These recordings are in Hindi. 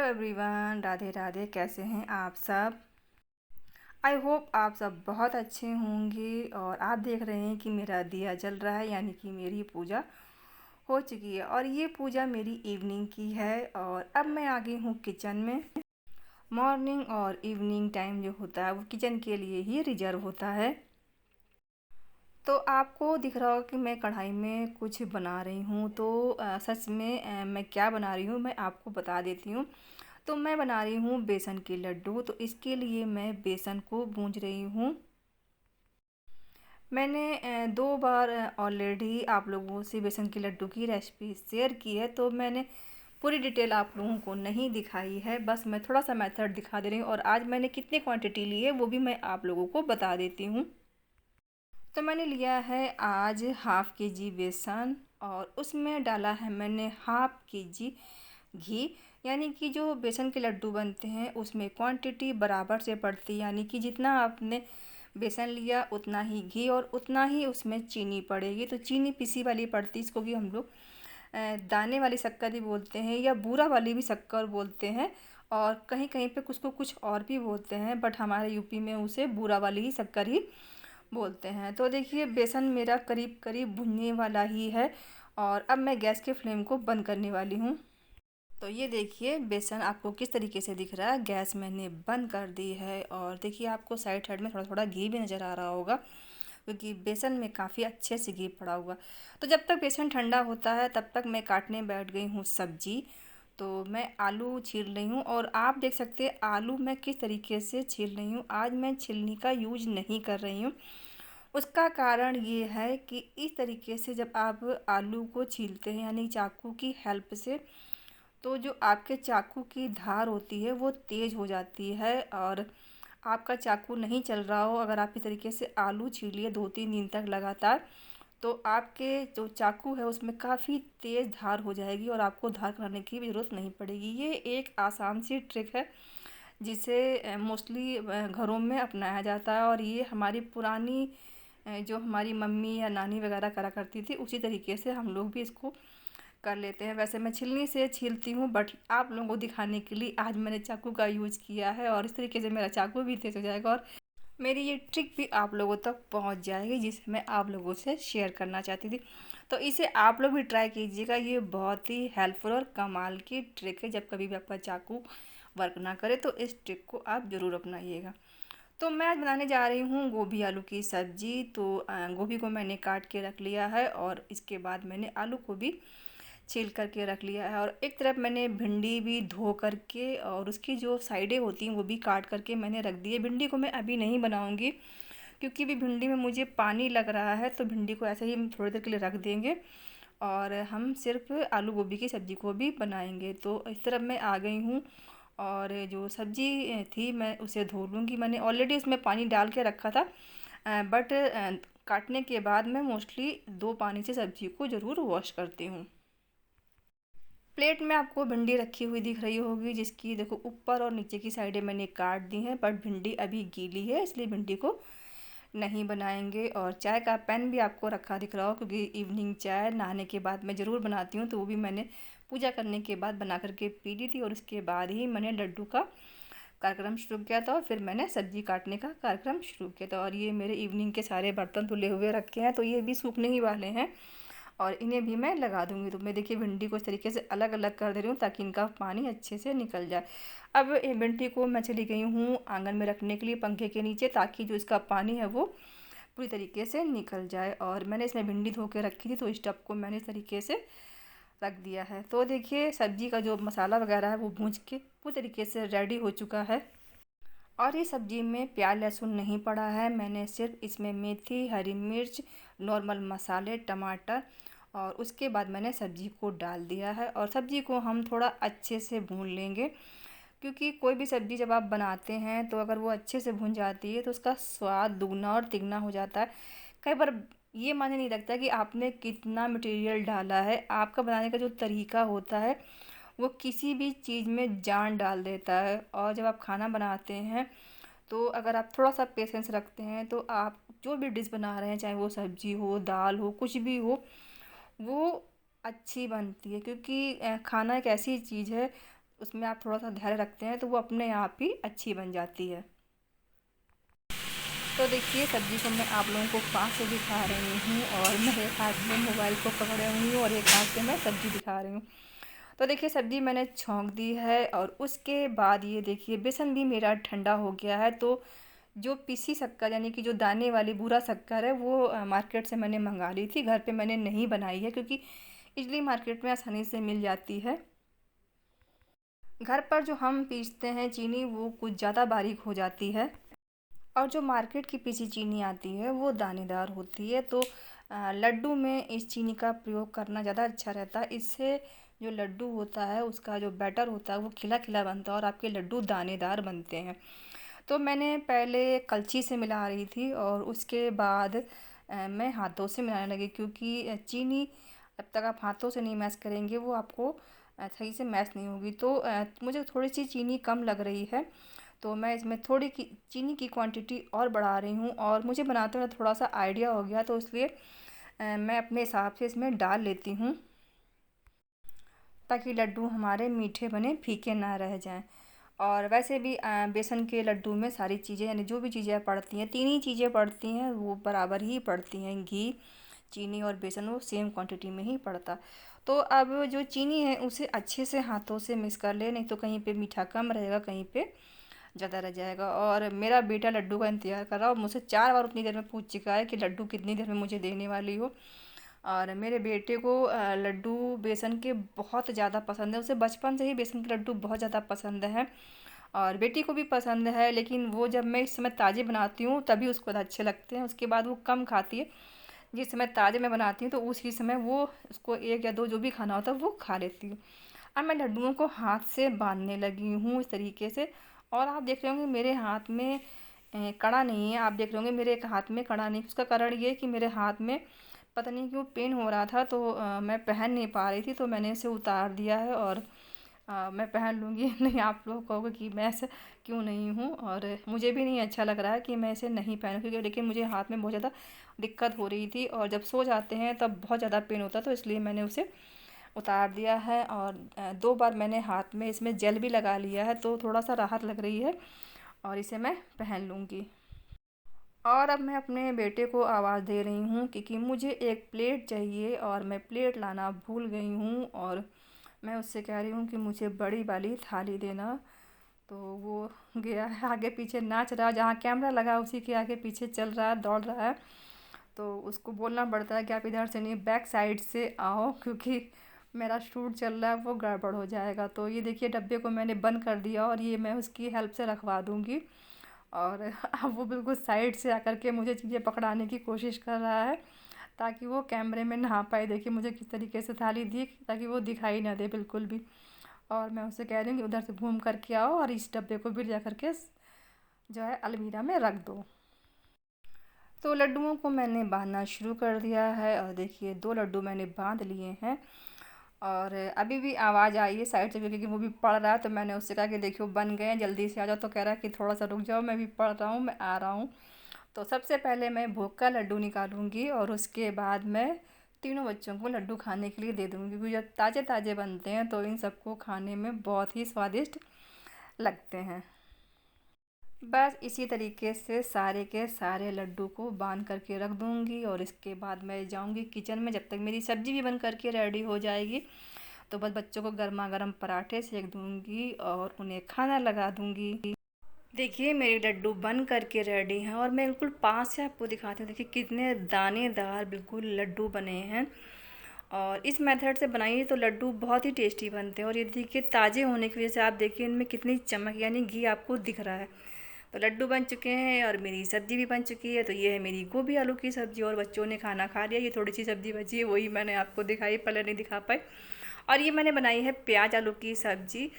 एवरीवन, राधे राधे। कैसे हैं आप सब? आई होप आप सब बहुत अच्छे होंगे। और आप देख रहे हैं कि मेरा दिया जल रहा है, यानी कि मेरी पूजा हो चुकी है। और ये पूजा मेरी इवनिंग की है। और अब मैं आ गई हूँ किचन में। मॉर्निंग और इवनिंग टाइम जो होता है वो किचन के लिए ही रिजर्व होता है। तो आपको दिख रहा होगा कि मैं कढ़ाई में कुछ बना रही हूँ। तो सच में मैं क्या बना रही हूँ मैं आपको बता देती हूँ। तो मैं बना रही हूँ बेसन के लड्डू। तो इसके लिए मैं बेसन को भूंज रही हूँ। मैंने 2 बार ऑलरेडी आप लोगों से बेसन के लड्डू की रेसिपी शेयर की है। तो मैंने पूरी डिटेल आप लोगों को नहीं दिखाई है, बस मैं थोड़ा सा मेथड दिखा दे रही हूँ। और आज मैंने कितनी क्वांटिटी ली है वो भी मैं आप लोगों को बता देती हूँ। तो मैंने लिया है आज हाफ़ के जी बेसन, और उसमें डाला है मैंने हाफ़ के जी घी। यानी कि जो बेसन के लड्डू बनते हैं उसमें क्वांटिटी बराबर से पड़ती है, यानी कि जितना आपने बेसन लिया उतना ही घी और उतना ही उसमें चीनी पड़ेगी। तो चीनी पिसी वाली पड़ती है, इसको कि हम लोग दाने वाली शक्कर भी बोलते हैं या बूरा वाली भी शक्कर बोलते हैं। और कहीं कहीं पे उसको कुछ और भी बोलते हैं, बट हमारे यूपी में उसे बूरा वाली ही शक्कर ही बोलते हैं। तो देखिए बेसन मेरा करीब करीब भुनने वाला ही है। और अब मैं गैस के फ्लेम को बंद करने वाली हूँ। तो ये देखिए बेसन आपको किस तरीके से दिख रहा है। गैस मैंने बंद कर दी है। और देखिए आपको साइड साइड में थोड़ा थोड़ा घी भी नज़र आ रहा होगा, क्योंकि बेसन में काफ़ी अच्छे से घी पड़ा हुआ। तो जब तक बेसन ठंडा होता है तब तक मैं काटने बैठ गई हूँ सब्जी। तो मैं आलू छील रही हूँ, और आप देख सकते हैं आलू मैं किस तरीके से छील रही हूँ। आज मैं छिलनी का यूज नहीं कर रही हूँ। उसका कारण ये है कि इस तरीके से जब आप आलू को छीलते हैं, यानी चाकू की हेल्प से, तो जो आपके चाकू की धार होती है वो तेज़ हो जाती है। और आपका चाकू नहीं चल रहा हो, अगर आप इस तरीके से आलू छीलिए 2-3 दिन तक लगातार, तो आपके जो चाकू है उसमें काफ़ी तेज़ धार हो जाएगी और आपको धार कराने की भी ज़रूरत नहीं पड़ेगी। ये एक आसान सी ट्रिक है जिसे मोस्टली घरों में अपनाया जाता है। और ये हमारी पुरानी जो हमारी मम्मी या नानी वगैरह करा करती थी, उसी तरीके से हम लोग भी इसको कर लेते हैं। वैसे मैं छिलनी से छीलती हूँ, बट आप लोगों को दिखाने के लिए आज मैंने चाकू का यूज़ किया है। और इस तरीके से मेरा चाकू भी तेज़ हो जाएगा और मेरी ये ट्रिक भी आप लोगों तक पहुँच जाएगी, जिसे मैं आप लोगों से शेयर करना चाहती थी। तो इसे आप लोग भी ट्राई कीजिएगा। ये बहुत ही हेल्पफुल और कमाल की ट्रिक है। जब कभी भी आपका चाकू वर्क ना करे तो इस ट्रिक को आप ज़रूर अपनाइएगा। तो मैं आज बनाने जा रही हूँ गोभी आलू की सब्ज़ी। तो गोभी को मैंने काट के रख लिया है, और इसके बाद मैंने आलू को भी छील करके रख लिया है। और एक तरफ मैंने भिंडी भी धो करके और उसकी जो साइडें होती हैं वो भी काट करके मैंने रख दी है। भिंडी को मैं अभी नहीं बनाऊँगी, क्योंकि भी भिंडी में मुझे पानी लग रहा है। तो भिंडी को ऐसे ही हम थोड़ी देर के लिए रख देंगे, और हम सिर्फ आलू गोभी की सब्ज़ी को भी बनाएंगे। तो इस तरफ मैं आ गई हूँ, और जो सब्ज़ी थी मैं उसे धो लूँगी। मैंने ऑलरेडी उसमें पानी डाल के रखा था, बट काटने के बाद मैं मोस्टली 2 पानी से सब्ज़ी को ज़रूर वॉश करती हूँ। प्लेट में आपको भिंडी रखी हुई दिख रही होगी, जिसकी देखो ऊपर और नीचे की साइडें मैंने काट दी हैं, बट भिंडी अभी गीली है इसलिए भिंडी को नहीं बनाएंगे। और चाय का पैन भी आपको रखा दिख रहा हो, क्योंकि इवनिंग चाय नहाने के बाद मैं ज़रूर बनाती हूँ। तो वो भी मैंने पूजा करने के बाद बना करके पी ली थी, और उसके बाद ही मैंने लड्डू का कार्यक्रम शुरू किया था, और फिर मैंने सब्ज़ी काटने का कार्यक्रम शुरू किया था। और ये मेरे इवनिंग के सारे बर्तन धुले हुए रखे हैं, तो ये भी सूखने ही वाले हैं, और इन्हें भी मैं लगा दूँगी। तो मैं देखिए भिंडी को इस तरीके से अलग अलग कर दे रही हूँ ताकि इनका पानी अच्छे से निकल जाए। अब ये भिंडी को मैं चली गई हूँ आंगन में रखने के लिए पंखे के नीचे, ताकि जो इसका पानी है वो पूरी तरीके से निकल जाए। और मैंने इसमें भिंडी धो के रखी थी, तो इस टब को मैंने इस तरीके से रख दिया है। तो देखिए सब्ज़ी का जो मसाला वगैरह है वो भूंज के पूरी तरीके से रेडी हो चुका है। और ये सब्ज़ी में प्याज लहसुन नहीं पड़ा है, मैंने सिर्फ इसमें मेथी, हरी मिर्च, नॉर्मल मसाले, टमाटर, और उसके बाद मैंने सब्ज़ी को डाल दिया है। और सब्ज़ी को हम थोड़ा अच्छे से भून लेंगे, क्योंकि कोई भी सब्ज़ी जब आप बनाते हैं तो अगर वो अच्छे से भुन जाती है तो उसका स्वाद दुगना और तिगना हो जाता है। कई बार ये मायने नहीं रखता कि आपने कितना मटेरियल डाला है, आपका बनाने का जो तरीका होता है वो किसी भी चीज़ में जान डाल देता है। और जब आप खाना बनाते हैं तो अगर आप थोड़ा सा पेशेंस रखते हैं तो आप जो भी डिश बना रहे हैं, चाहे वो सब्ज़ी हो, दाल हो, कुछ भी हो, वो अच्छी बनती है। क्योंकि खाना एक ऐसी चीज़ है उसमें आप थोड़ा सा धैर्य रखते हैं तो वो अपने आप ही अच्छी बन जाती है। तो देखिए सब्ज़ी को मैं आप लोगों को पास से दिखा रही हूँ और मैं एक हाथ में मोबाइल को पकड़े हुई हूँ और एक हाथ से मैं सब्ज़ी दिखा रही हूँ। तो देखिए सब्ज़ी मैंने छौंक दी है और उसके बाद ये देखिए बेसन भी मेरा ठंडा हो गया है। तो जो पीसी शक्कर यानी कि जो दाने वाली बूरा शक्कर है वो मार्केट से मैंने मंगा ली थी, घर पे मैंने नहीं बनाई है क्योंकि इजली मार्केट में आसानी से मिल जाती है। घर पर जो हम पीसते हैं चीनी वो कुछ ज़्यादा बारीक हो जाती है और जो मार्केट की पीसी चीनी आती है वो दानेदार होती है। तो लड्डू में इस चीनी का प्रयोग करना ज़्यादा अच्छा रहता है। इससे जो लड्डू होता है उसका जो बैटर होता है वो खिला खिला बनता है और आपके लड्डू दानेदार बनते हैं। तो मैंने पहले कलछी से मिला रही थी और उसके बाद मैं हाथों से मिलाने लगी क्योंकि चीनी जब तक आप हाथों से नहीं मैश करेंगे वो आपको सही से मैश नहीं होगी। तो मुझे थोड़ी सी चीनी कम लग रही है तो मैं इसमें थोड़ी की चीनी की क्वांटिटी और बढ़ा रही हूँ और मुझे बनाते हुए थोड़ा सा आइडिया हो गया तो इसलिए मैं अपने हिसाब से इसमें डाल लेती हूँ ताकि लड्डू हमारे मीठे बने, फीके ना रह जाएं। और वैसे भी बेसन के लड्डू में सारी चीज़ें यानी जो भी चीज़ें पड़ती हैं, तीन ही चीज़ें पड़ती हैं, वो बराबर ही पड़ती हैं। घी, चीनी और बेसन वो सेम क्वांटिटी में ही पड़ता। तो अब जो चीनी है उसे अच्छे से हाथों से मिक्स कर ले, नहीं तो कहीं पे मीठा कम रहेगा, कहीं पे ज़्यादा रह जाएगा। और मेरा बेटा लड्डू का इंतज़ार कर रहा है और मुझसे 4 बार उतनी देर में पूछ चुका है कि लड्डू कितनी देर में मुझे देने वाली हो। और मेरे बेटे को लड्डू बेसन के बहुत ज़्यादा पसंद है, उसे बचपन से ही बेसन के लड्डू बहुत ज़्यादा पसंद है और बेटी को भी पसंद है। लेकिन वो जब मैं इस समय ताज़े बनाती हूँ तभी उसको अच्छे लगते हैं, उसके बाद वो कम खाती है। जिस समय ताज़े मैं बनाती हूँ तो उसी समय वो उसको 1 या 2 जो भी खाना होता है वो खा लेती हूँ। अब मैं लड्डुओं को हाथ से बांधने लगी हूँ इस तरीके से। और आप देख रहे होंगे मेरे हाथ में कड़ा नहीं है, आप देख रहे होंगे मेरे एक हाथ में कड़ा नहीं। उसका कारण ये है कि मेरे हाथ में पता नहीं क्यों पेन हो रहा था तो मैं पहन नहीं पा रही थी, तो मैंने इसे उतार दिया है और मैं पहन लूँगी। नहीं, आप लोग कहोगे कि मैं ऐसे क्यों नहीं हूँ और मुझे भी नहीं अच्छा लग रहा है कि मैं इसे नहीं पहनूँ क्योंकि लेकिन मुझे हाथ में बहुत ज़्यादा दिक्कत हो रही थी और जब सो जाते हैं तब बहुत ज़्यादा पेन होता है, तो इसलिए मैंने उसे उतार दिया है। और 2 बार मैंने हाथ में इसमें जेल भी लगा लिया है तो थोड़ा सा राहत लग रही है और इसे मैं पहन लूँगी। और अब मैं अपने बेटे को आवाज़ दे रही हूँ क्योंकि मुझे एक प्लेट चाहिए और मैं प्लेट लाना भूल गई हूँ और मैं उससे कह रही हूँ कि मुझे बड़ी वाली थाली देना। तो वो गया है आगे पीछे नाच रहा है, जहाँ कैमरा लगा उसी के आगे पीछे चल रहा है, दौड़ रहा है। तो उसको बोलना पड़ता है कि आप इधर से नहीं बैक साइड से आओ क्योंकि मेरा शूट चल रहा है वो गड़बड़ हो जाएगा। तो ये देखिए डब्बे को मैंने बंद कर दिया और ये मैं उसकी हेल्प से रखवा दूँगी। और अब वो बिल्कुल साइड से आकर के मुझे चीज़ें पकड़ाने की कोशिश कर रहा है ताकि वो कैमरे में ना पाए। देखिए मुझे किस तरीके से थाली दी ताकि वो दिखाई ना दे बिल्कुल भी। और मैं उसे कह रही हूँ कि उधर से घूम करके आओ और इस डब्बे को भी जा करके जो है अलमीरा में रख दो। तो लड्डुओं को मैंने बांधना शुरू कर दिया है और देखिए 2 लड्डू मैंने बांध लिए हैं। और अभी भी आवाज़ आई है साइड से क्योंकि वो भी पढ़ रहा है, तो मैंने उससे कहा कि देखियो बन गए हैं, जल्दी से आ जाओ। तो कह रहा है कि थोड़ा सा रुक जाओ, मैं भी पढ़ रहा हूँ, मैं आ रहा हूँ। तो सबसे पहले मैं भोग का लड्डू निकालूंगी और उसके बाद मैं तीनों बच्चों को लड्डू खाने के लिए दे दूँगी क्योंकि जब ताज़े ताज़े बनते हैं तो इन सबको खाने में बहुत ही स्वादिष्ट लगते हैं। बस इसी तरीके से सारे के सारे लड्डू को बांध करके रख दूँगी और इसके बाद मैं जाऊँगी किचन में। जब तक मेरी सब्ज़ी भी बन करके रेडी हो जाएगी तो बस बच्चों को गर्मा गर्म पराठे सेक दूँगी और उन्हें खाना लगा दूँगी। देखिए मेरे लड्डू बन करके रेडी हैं और मैं बिल्कुल पास से आपको दिखाती हूँ। देखिए कितने दानेदार बिल्कुल लड्डू बने हैं और इस मेथड से बनाइए तो लड्डू बहुत ही टेस्टी बनते हैं। और ये देखिए ताज़े होने की वजह से आप देखिए इनमें कितनी चमक यानी घी आपको दिख रहा है। तो लड्डू बन चुके हैं और मेरी सब्ज़ी भी बन चुकी है। तो ये है मेरी गोभी आलू की सब्ज़ी और बच्चों ने खाना खा लिया। ये थोड़ी सी सब्ज़ी बची है वही मैंने आपको दिखाई, पहले नहीं दिखा पाई। और ये मैंने बनाई है प्याज आलू की सब्ज़ी।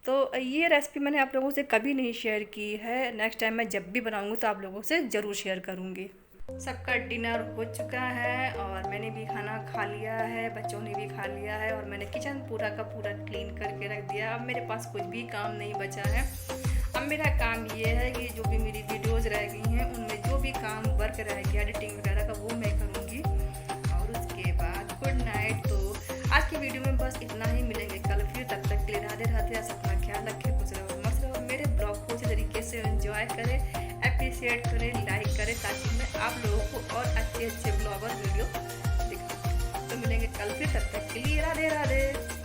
तो ये रेसिपी मैंने आप लोगों से कभी नहीं शेयर की है, नेक्स्ट टाइम मैं जब भी बनाऊँगी तो आप लोगों से ज़रूर शेयर करूँगी। सबका डिनर हो चुका है और मैंने भी खाना खा लिया है, बच्चों ने भी खा लिया है और मैंने किचन पूरा का पूरा क्लीन करके रख दिया। अब मेरे पास कुछ भी काम नहीं बचा है। अब मेरा काम ये है कि जो भी मेरी वीडियोज़ रह गई हैं उनमें जो भी काम वर्क रह गया एडिटिंग वगैरह का वो मैं करूँगी। और उसके बाद गुड नाइट। तो आज की वीडियो में बस इतना ही, मिलेंगे कल फिर, तब तक के लिए राधे राधे। सपना सब्सक्राइब करें, अप्रिशिएट करें, लाइक करें, ताकि मैं आप लोगों को और अच्छे अच्छे ब्लॉगर वीडियो दिखाऊँ। तो मिलेंगे कल फिर, तब तक के लिए राधे राधे।